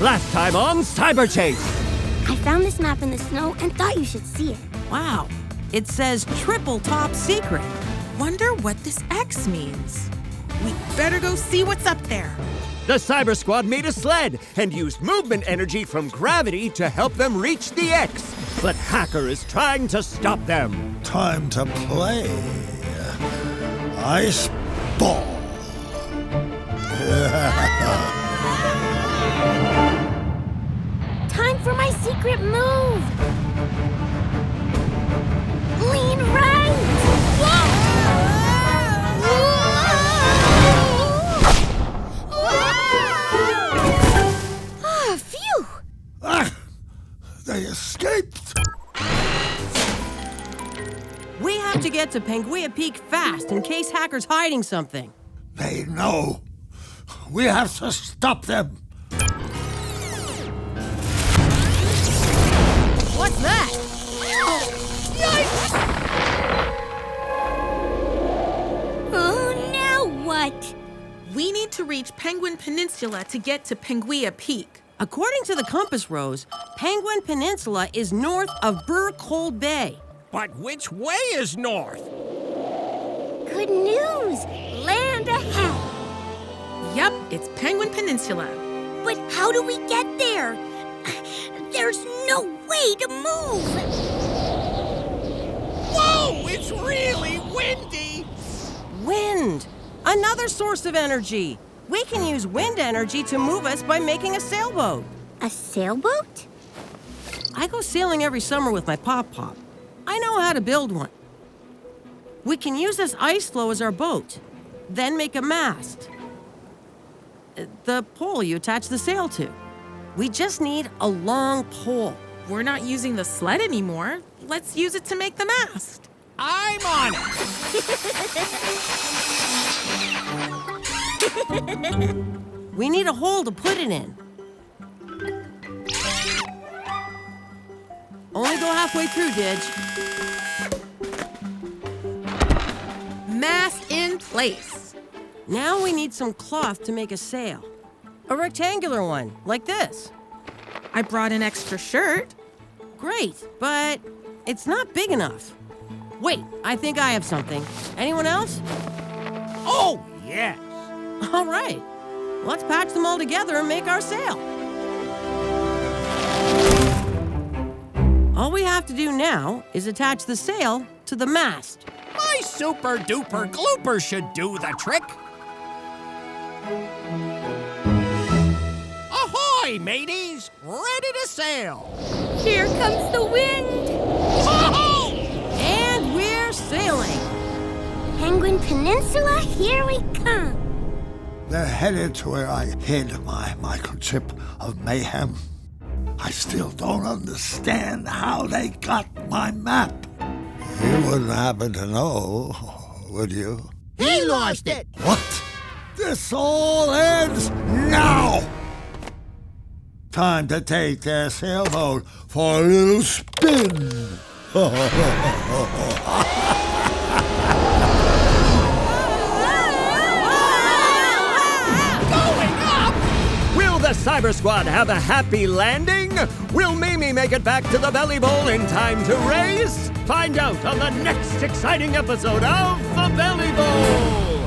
Last time on Cyberchase. I found this map in the snow and thought you should see it. Wow, it says triple top secret. Wonder what this X means. We better go see what's up there. The Cyber Squad made a sled and used movement energy from gravity to help them reach the X. But Hacker is trying to stop them. Time to play. Ice ball. Time for my secret move. Lean right. Ah, phew. They escaped. We have to get to Penguia Peak fast in case Hacker's hiding something. They know. We have to stop them. What's that? Oh, now what? We need to reach Penguin Peninsula to get to Penguia Peak. According to the compass rose, Penguin Peninsula is north of Brrr Cold Bay. But which way is north? Good news. Land ahead. Yep, it's Penguin Peninsula. But how do we get there? There's no way to move. Whoa, it's really windy! Wind! Another source of energy. We can use wind energy to move us by making a sailboat. A sailboat? I go sailing every summer with my pop-pop. I know how to build one. We can use this ice floe as our boat, then make a mast. The pole you attach the sail to. We just need a long pole. We're not using the sled anymore. Let's use it to make the mast. I'm on it! We need a hole to put it in. Only go halfway through, Didge. Mast in place. Now we need some cloth to make a sail. A rectangular one, like this. I brought an extra shirt. Great, but it's not big enough. Wait, I think I have something. Anyone else? Oh, yes! All right. Let's patch them all together and make our sail. All we have to do now is attach the sail to the mast. My super-duper glooper should do the trick. Ahoy, mateys! Ready to sail! Here comes the wind. Oh! And we're sailing. Penguin Peninsula, here we come. They're headed to where I hid my microchip of mayhem. I still don't understand how they got my map. You wouldn't happen to know, would you? He lost it! What? This all ends now! Time to take their sailboat for a little spin. Will the Cyber Squad have a happy landing? Will Mimi make it back to the Belly Bowl in time to race? Find out on the next exciting episode of The Belly Bowl!